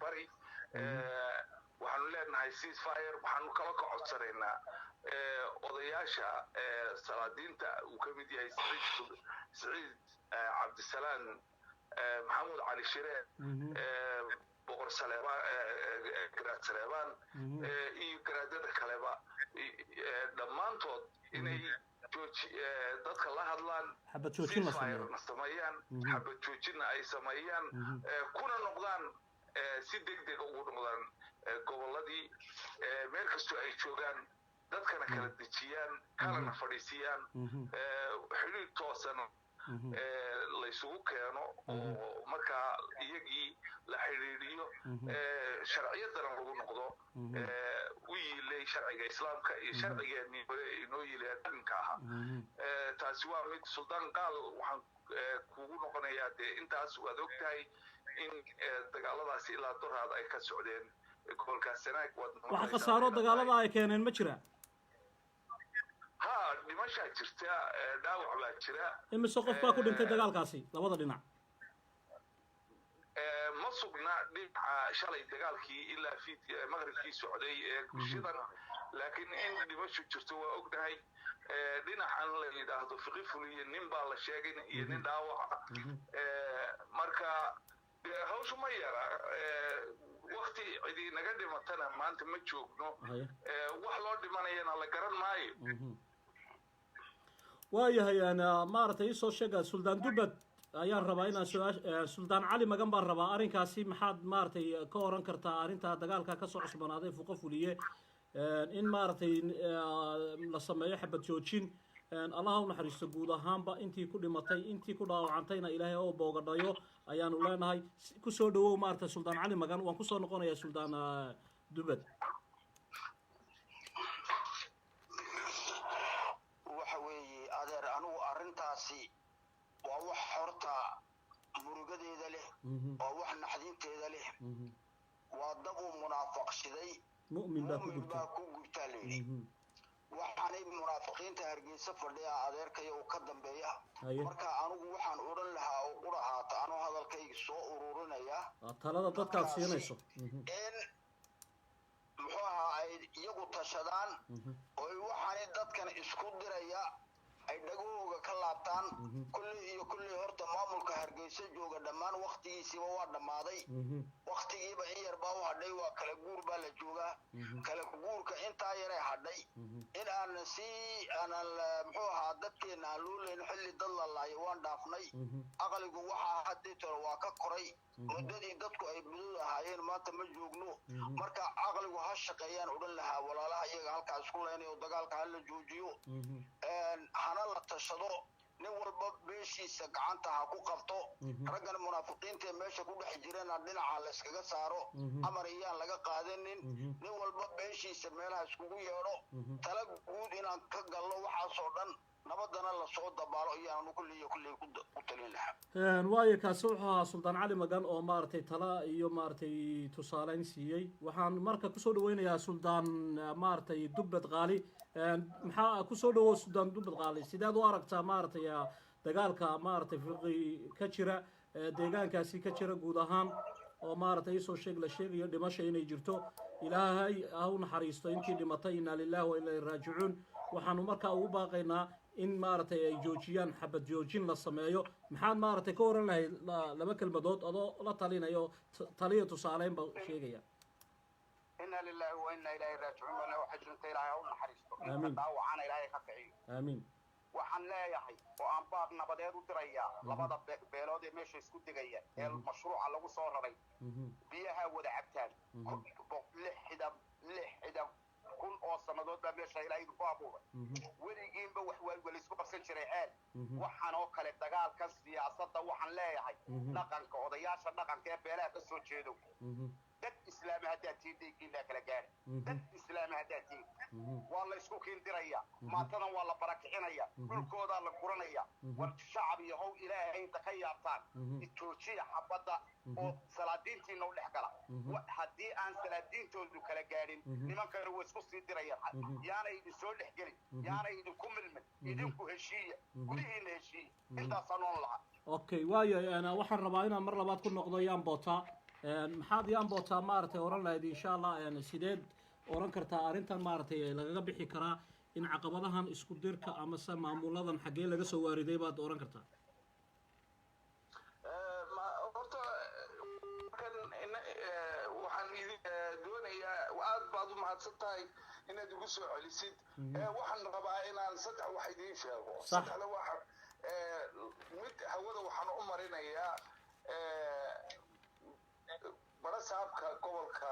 bari waxaanu leenahay ceasefire waxaanu kala ka codsanaynaa odayaasha salaadiinta uu ka mid yahay Saciid Cabdisalaan Maxamed Cali Shire boqor Saleebaan Garaad Saleebaan iyo garaadada kaleba dhammaantood inay dadka la hadlaan
xabad joojin la
sameeyaan xabad joojin ay sameeyaan kuna noqdaan si degdeg ugu noqdaan gobolladii meel kastoo ay joogaan dadkana kala dejiyaan kalana fadhiisiyaan xiriir toosan laysugu keeno oo markaa iyagii la xiriiriyo sharciyadana lagu noqdo u yiilay sharciga islaamka iyo sharcigeennii hore inoo yiileen arrinka ahaa taasi waa mid suldaan qaal waxaan kugu noqonayaa dee intaas waad og tahay in dagaaladaasi ilaa doraad ay ka socdeen gobolkaas sanaag
waxa khasaaro dagaalada ay keeneen ma jira
ha dhimashaa jirta dhaawac baa jira
imise qof baa ku dhintay dagaalkaasi labada dhinac
ma sugna dhinaca shalay dagaalkii ilaa maqribkii socday ee gushidan laakiin in dhimashu jirto waa ognahay dhinacan la yidhaahdo fiqi fuliye nin baa la sheegay iyo nin dhaawaca marka hawshu ma yara wakti cidi naga dhimatana maanta ma joogno wax loo dhimanayana la garan maayo
waayahay ana maaragtay isoo sheega suldaan dubbad ayaan rabaa inaan suldaan cali magan baan rabaa arrinkaasi maxaad maaragtay ka oran kartaa arrinta dagaalka ka soo cusbanaaday fuqo fuliye in maaragtay la sameeyo xabad joojin allaha u naxariisto guud ahaanba intii ku dhimatay intii ku dhaawacantayna ilaahay oo boogadhayo ayaanu leenahay kusoo dhawow maaragtay suldaan cali magan waan kusoo noqonayaa suldaan dubbad
waxa weeye adeer anugu arrintaasi waa wax horta murugadeeda leh waa wax naxdinteeda leh waa dab uu munaafaqshiday
mu'min baa ku
gubtaa layidhi waxaanay munaafiqiinta hargeysa fadhiya adeerkaya uu ka dambeeya marka anigu waxaan odhan lahaa oo qurahaata anuu hadalkayga soo ururinaya
talada dadkaad siinayso
in muxuu ahaa ay iyagu tashadaan oo waxaanay dadkan isku diraya ay dhagahooga ka laabtaan kulley horta maamulka hargeysa jooga dhammaan waktigiisiiba waa dhammaaday waktigiiba in yar baa u hadhay waa kala guur baa la joogaa kala guurka intaa yaray hadhay in aanan muxuu ahaa dadkeena aan loo leyn xilli dad la laayo waan dhaafnay aqligu waxaa haddii tore waa ka koray muddadii dadku ay budud ahaayeen maanta ma joogno marka aqligu ha shaqeeyaan odhan lahaa walaalaha iyaga halkaa isku leynayo dagaalka ha la joojiyo hana la tashado nin walba beeshiisa gacanta ha ku qabto raggan munaafiqiinta ee meesha ku dhex jirana dhinaca la iskaga saaro amar iyaan laga qaadanin nin walba beeshiisa meelaha iskugu yeedho tala guud inaan ka galno waxaasoo dhan nabadana la soo dabaalo ayaanu kulley ku talin lahaa
waayo kaasi wuxuu ahaa suldaan cali magan oo maaragtay tala iyo maaragtay tusaaleyn siiyey waxaan marka kusoo dhaweynayaa suldaan maaragtay dubbad qaali maxaa kusoo dhawow suldaan dubbad qaali sideed u aragtaa maaragtay dagaalka maaragtay fiqi ka jira deegaankaasi ka jira guud ahaan oo maaragtay isoo sheeg la sheegayo dhimasha inay jirto ilaahay ha u naxariisto intii dhimatay inaa lillahi wa ilaa raajicuun waxaanu markaa ugu baaqaynaa in maaragtay ay joojiyaan xabad joojin la sameeyo maxaad maaragtay ka oran lahayd laba kelmadood adoo la talinayo taliya tusaaleyn ba sheegaya
inna lillahi wa inna ilayhi raajicuun bana waxa jirta ilaahay u naxariisto inta dhaawacana ilaahay ka kiciyo
aamiin
waxaan leeyahay oo aan baaq nabadeed u dirayaa labada beelood ee meesha isku degaya ee mashruuca lagu soo raray biyaha wada cabtaan lixdan kun oo sannadood baa meesha ilaahay ku abuuray weligiinba wax waa laysku qabsan jiray ceel waxaan oo kale dagaalka siyaasadda waxaan leeyahay dhaqanka odayaasha dhaqanka ee beelaha ka soo jeedo dad islaami haddaad tihiin dhiiggiinaa kala gaadha dad islaami haddaad tihiin waa la isku kiindiraya maantadan waa la barakicinaya dhulkoodaa la guranaya war shacab iyo how ilaahay inta ka yaabtaan joojiya xabadda oo salaadiintiina u dhex gala haddii aan salaadiintoodu kala gaadhin nimankana way isku sii dirayaan yaanay idin soo dhex gelin yaanay idinku milmin idinku heshiiya gudihiina heshiiya intaasaan oon lahaa
okay waayo waxaan rabaa inaan mar labaad ku noqdo yaan bootaa maxaad yaan bootaa maaragtay oran lahayd insha allah sideed oran kartaa arrintan maaragtay lagaga bixi karaa in caqabadahan isku dirka ama se maamuladan xaggee laga soo waariday baad oran kartaa
horta waxaan idin doonayaa aad baad u mahadsan tahay inaad igu soo celisid waxaan rabaa inaan saddex wax idiin sheego saddexda waxa mid hawada waxaan u marinayaa barasaabka gobolka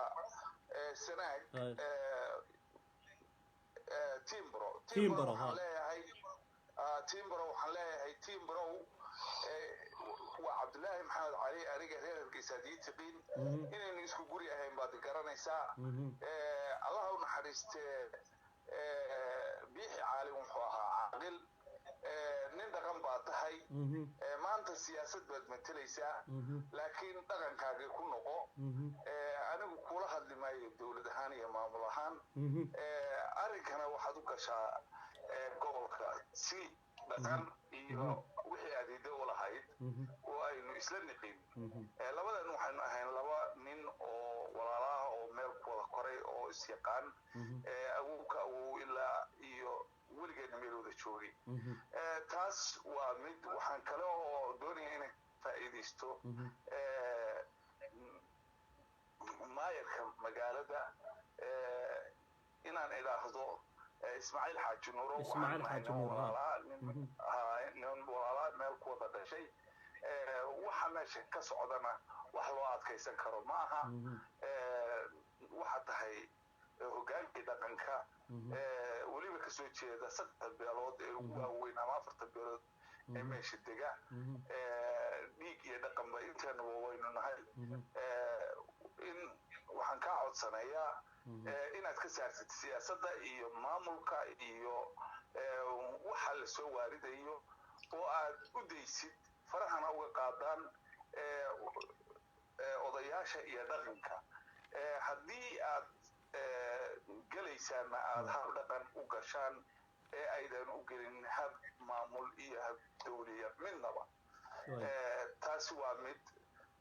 Sanaag Timbro waxaan leeyahay Timbro waa Cabdullaahi Maxamed Cali aniga reer Hargeysa diitiqiin inaynu isku guri ahayn baad garanaysaa Allah u naxariistee biixi caali wuxuu ahaa caaqil nin dhaqan baa tahay maanta siyaasad baad matalaysaa laakiin dhaqankaagii ku noqo anigu kula hadli maayo dowlad ahaan iyo maamul ahaan arrinkana waxaad u gashaa gobolka si dhaqan iyo wixii adeeda u lahayd oo aynu isla niqin labadan waxaynu ahayn laba nin oo walaalaha oo meel ku wada koray oo isyaqaan awowka awow ilaa iyo weligeedna meel wada joogay taas waa mid waxaan kale oo doonaya inay faa'iidaysto maayarka magaalada inaan idhaahdo Ismaaciil Xaaji Nuuro nin walaalaha meel ku wada dhashay waxa meesha ka socdana wax loo adkaysan karo ma aha waxa tahay hogaankii dhaqanka weliba ka soo jeeda 3 beelood ee ugu waaweyn ama 4 beelood ee meesha dega dhiig iyo dhaqanba intaana waynu nahay in waxaan ka codsanayaa inaad ka saartid siyaasadda iyo maamulka iyo waxa la soo waaridayo oo aad u daysid farahana uga qaadaan odayaasha iyo dhaqanka haddii aad galaysaan aad hab dhaqan u gashaan aydan u gelin hab maamul iyo hab dawliya midnaba taasi waa mid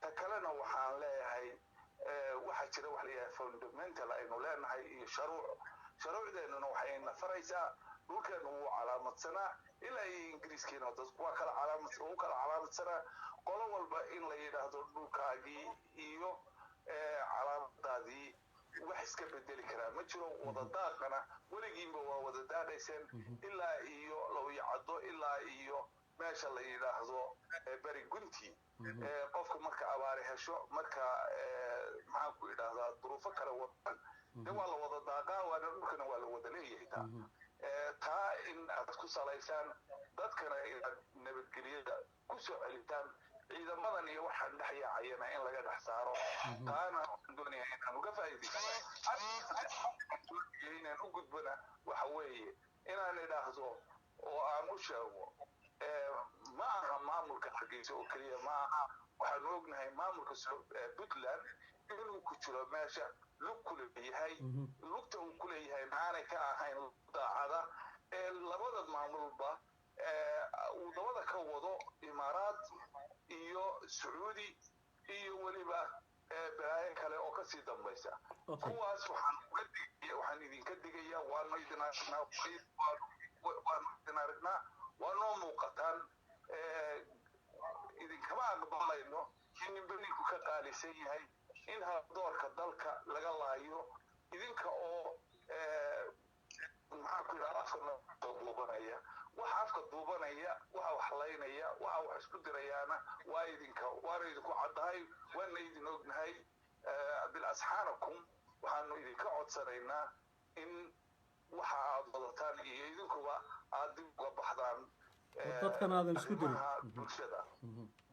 ta kalena waxaan leeyahay waxaa jira wax la yidhaha fundamental aynu leenahay iyo sharuucdeennuna waxayna faraysaa dhulkeenu wuu calaamadsanaa ilaa iyo ingiriiskiina dadku waa kala calaamadsanaa qolo walba in la yidhaahdo dhulkaagii iyo calaamadaadii wax iska bedeli karaa ma jiro wada daaqana weligiinba waa wada daaqayseen ilaa iyo lawyacaddo ilaa iyo meesha la yidhaahdo beri gunti qofka marka abaari hesho marka maxaan ku idhaahdaa duruufo kale wadan de waa la wada daaqaa waana dhulkana waa la wada leeyahay taa in aad ku salaysaan dadkana inaad nabadgelyada ku soo celitaan ciidamadan iyo waxaan dhex yaacayana in laga dhex saaro taana waxaan doonayaa inaan uga faa'iidaysto inaan u gudbana waxa weeye inaan idhaahdo oo aan u sheego ma aha maamulka Hargeysa oo kaliya ma aha waxaan ognahay maamulka Puntland inuu ku jiro meesha lug ku leeyahay lugta uu ku leeyahay maana ka ahayn daacada labada maamulba uu dabada ka wado Imaaraat iyo Saudi iyo waliba balaayo kale oo ka sii dambaysa kuwaas waxaan idinka digayaa waan idinaarnaa waanoo muuqataan idinkama aqbalayno in ninbaninku ka qaalisan yahay in doorka dalka laga laayo idinka oo maxaa ku yidhaha afka duubanaya waxa afka duubanaya waxa wax laynaya waxa wax isku dirayaana waa idinka waana idinku caddahay waana idin ognahay bilasxaanakum waxaanu idinka codsanaynaa in waxa aad wadataan iyo idinkuba aad dib uga baxdaan
dadkana aadan isku dirin
bulshada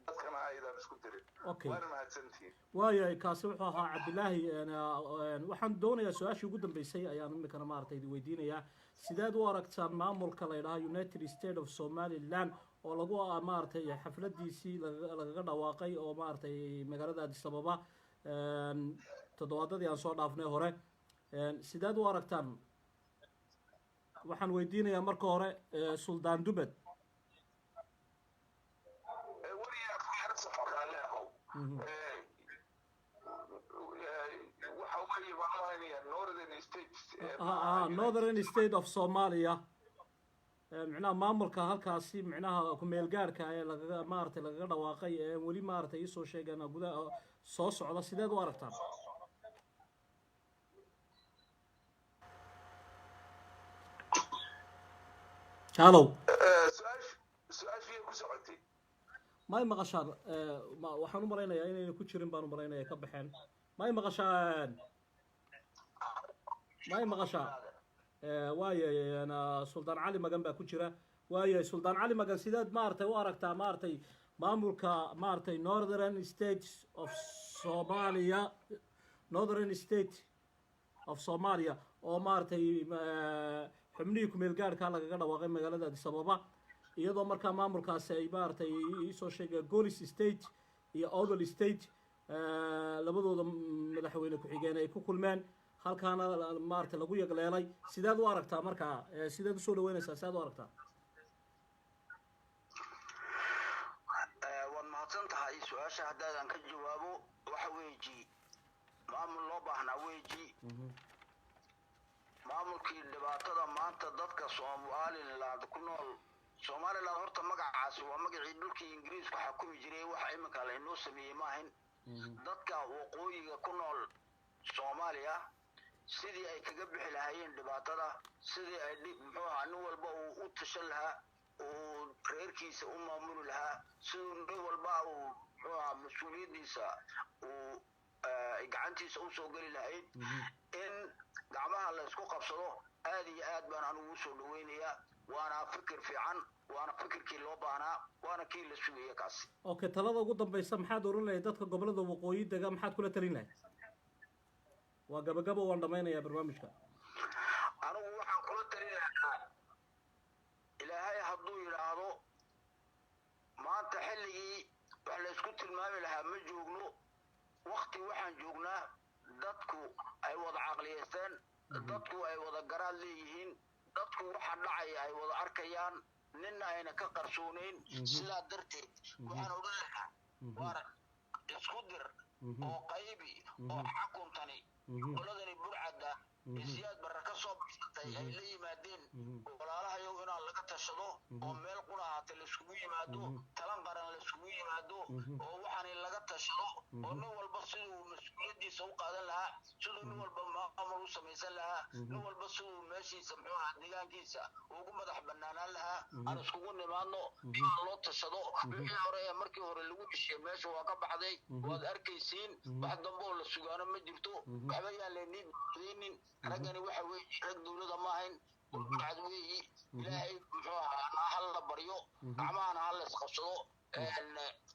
dadkana aydan isku dirin waana mahadsantihiin
waayahay kaasi wuxuu ahaa Cabdillaahi waxaan doonayaa su-aashii ugu dambeysay ayaan imikana maaragtay weydiinayaa sideed u aragtaan maamulka la yidhaha United States of Somaliland oo lagu maaragtay xafladiisii lagaga dhawaaqay oo maaragtay magaalada Addis Ababa toddobaadadii aan soo dhaafnay hore sideed u aragtaan waxaan weydiinayaa marka hore Suldaan Dubad Northern State of Somalia معناها maamulka halkaasi micnaha ku meel gaarka ee laga maartay laga dhawaaqay ee wali maartay soo sheegana gudaha soo socda sideed u aragtaan Hello
su-aashii ku socotay
ما maqashaan waxaan u maleynayaa inay ku jirin baan u maleynayaa ka baxeen ما يمغشان ما يمغشان واي أنا سلطان علي مجن بكوجرة واي سلطان علي مجن سيدات مارتي واركتا مارتي ماموركا مارتي Northern States of Somalia Northern State of Somalia oo maartay xubnihii ku meel gaarka lagaga dhawaaqay magaalada Addis Ababa iyadoo markaa maamulkaasi ay maartay soo sheegay Golis State iyo Awdal State labadooda madaxweyne ku xigeen ay ku kulmeen halkaana maartay lagu yagleelay sidaad u aragtaa markaa sidaad u soo dhaweynaysaa sidaad u aragtaa
waan mahadsan tahay su'aasha haddaan ka jawaabo waxa weeji maamul loo baahnaa weeji maamulkii dhibaatada maanta dadka Somaliland ku nool Somaliland horta magacaasi waa magacii dhulkii Ingiriisku xukumi jiray waxa iminka la inoo sameeyay maahan dadka waqooyiga ku nool Soomaaliya sidii ay kaga bixi lahaayeen dhibaatada sidii ay muxuu ahaa nin walba uu u tashan lahaa oo reerkiisa u maamuli lahaa sidoo nin walba uu muxuu ahaa mas'uuliyadiisa uu gacantiisa u soo gali lahayd in gacmaha la isku qabsado aad iyo aad baan anigu soo dhaweynayaa waana fikir fiican waana fikirkii loo baahnaa waana kii la sugayay kaas
okay talada ugu dambaysa maxaad oran lahayd dadka gobolada waqooyi degan maxaad kula talin lahayd waa gabagabo waan dhamaynayaa barnaamijka
anigu waxaan kula talin lahaa ilaahay hadduu yidhaahdo maanta xilligii wax la isku tilmaami lahaa ma joogno waqti waxaan joognaa dadku ay wada caqliyeysteen dadku ay wada garaad leeyihiin dadku waxa dhacaya ay wada arkayaan ninna ayna ka qarsoonayn sidaa darteed waxaan odhan lahaa waar isku dir oo qaybi oo xukuntani qoladani burcada siyaad barra ka soo baxsatay ay la yimaadeen walaalahayow inaan laga tashado oo meel quraata la iskugu yimaado talan qaran la iskugu yimaado oo waxaan laga tashado oo nin walba siduu mas'uuliyadiisa u qaadan lahaa siduu nin walba maamul u samaysan lahaa nin walba siduu meeshiisa muxuu ahaa deegaankiisa ugu madax banaanaan lahaa aan iskugu nimaadno in loo tashado wixii hore ee markii hore lagu dhishiyay meesha waa ka baxday waad arkaysiin wax dambe oo la sugaano ma jirto waxba yaan leenin deenin ragani waxa weeye rag dawladda ma ahayn waxaad weeyi ilaahay muxuu ahaa hal la baryo gacmahana hal la isqabsado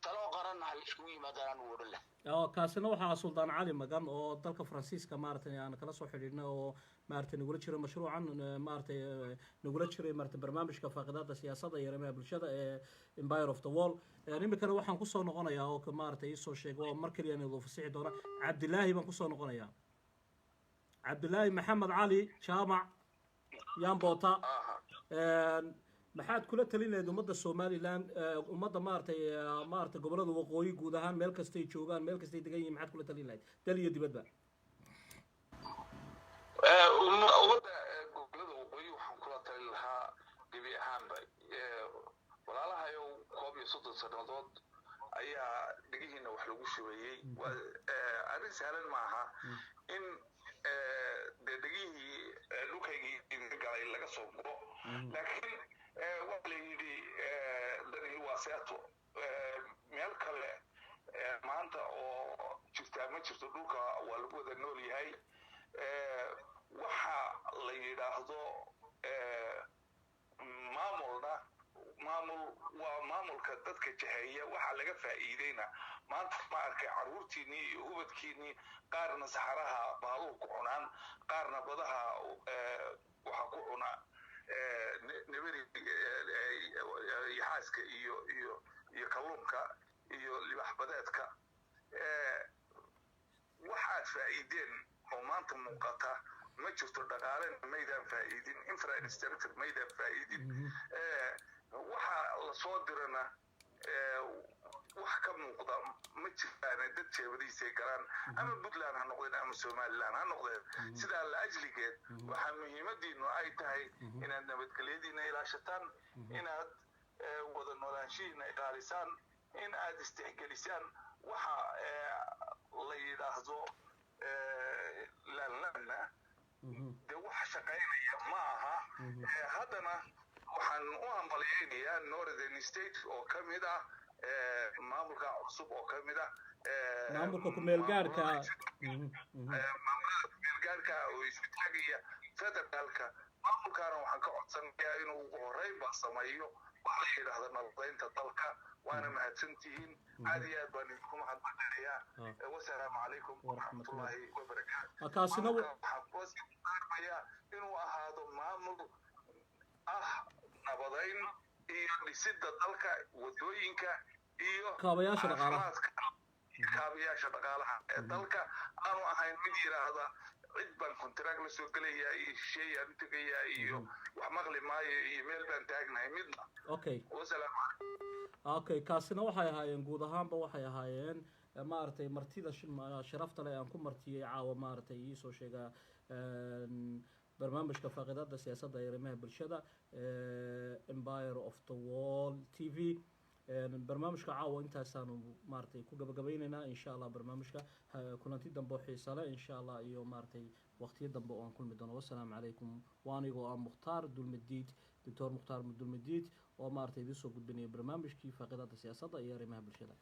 talo qaran hal iskugu yimaadaan uu odhan leh
kaasina waxaa Sultaan Cali Magan oo dalka Faransiiska maartay aan kala soo xiriirnay oo maartay nagula jiray mashruucan maartay nagula jiray maartay barnaamijka faaqidaada siyaasadda iyo arrimaha bulshada ee Empire of the Wall nimikana waxaan ku soo noqonayaa oo maartay soo sheego mar kaliya inuu fasixi doono Cabdilaahi baan ku soo noqonayaa Cabdilaahi Maxamed Cali Jaamac Yambota maxaad kula talinayd ummadda Somaliland ummadda maartay gobolada waqooyi guud ahaan meel kasta ay joogaan meel kasta ay degan yihiin maxaad kula talinayd dal iyo dibadba
ummadda gobolada waqooyi waxaan kula talin lahaa gebi ahaanba walaalahayow 30 sannadood ayaa dhigihiina wax lagu shubayay arrin sahlan maaha in dhigihii dhulkaygii galay laga soo guro laakiin waa la yidhi dani waa seeto meel kale maanta oo jirtaa ma jirto dhulka waa lagu wada nool yahay waxa la yidhaahdo maamulna maamul waa maamulka dadka jaheeya waxa laga faa'iideyna maanta ma arkay caruurtiinii iyo ubadkiinii qaarna saxaraha baaluhu ku cunaan qaarna badaha waxa ku cuna nabari yaxaaska iyo kalluunka iyo libax badeedka waxaad faa'iideen oo maanta muuqata ma jirto dhaqaalena maydaan faa'iidin infrastructure maydaan faa'iidin waxa la soo dirana wax ka muuqda ma jiraan dad jeebadiisay galaan ama Puntland ha noqdeen ama Somaliland ha noqdeen sidaa la ajligeed waxaa muhiimadiinu ay tahay inaad nabadgelyadiina ilaashataan inaad wada noolaanshihiina ilaalisaan in aad istixgelisaan waxa la yidhaahdo laanlaana dee wax shaqaynaya ma aha haddana waxaan u hambaliyeynayaa Northern State oo ka mid ah maamulka cusub oo ka mid ah
maamulka ku meel gaarka
maamulada ku meel gaarka oo isu taagaya federaalka maamulkaana waxaan ka codsanayaa inuu ugu horreynba sameeyo waxa la yidhaahdo nabadaynta dalka waana mahadsantihiin aad iyo aad baan idinku mahadnaqayaa wasalaamu calaykum waraxmatullaahi wabarakaatu
kaasina
waxaan kuwasiimayaa inuu ahaado maamul ah nabadayn iyo dhisidda dalka wadooyinka iyo
kaabayaasha dhaqaalaha
ee dalka aanu ahayn mid yidhaahda cid baan kontraag la soo gelayaa iyo shay aan tegayaa iyo wax maqli maayo iyo meel baan taagnahay midna wasalaamu calaykum
okay kaasina waxay ahaayeen guud ahaanba waxay ahaayeen maaragtay martida sharafta leh aan ku martiyey caawa maaragtay iisoo sheegaa barnaamijka faaqidaada siyaasadda ee arrimaha bulshada Empire of the Wall TV barnaamijka caawa intaasaanu maaragtay ku gabagabaynaynaa insha allah barnaamijka kulanti dambe oo xiiso leh insha allah iyo maaragtay waqtiyo dambe oo aan kulmi doono wassalaamu calaykum waanigoo ah mukhtaar dulmadiid doctor mukhtaar dulmadiid oo maaragtay idiin soo gudbinaya barnaamijkii faaqidaada siyaasadda iyo arrimaha bulshada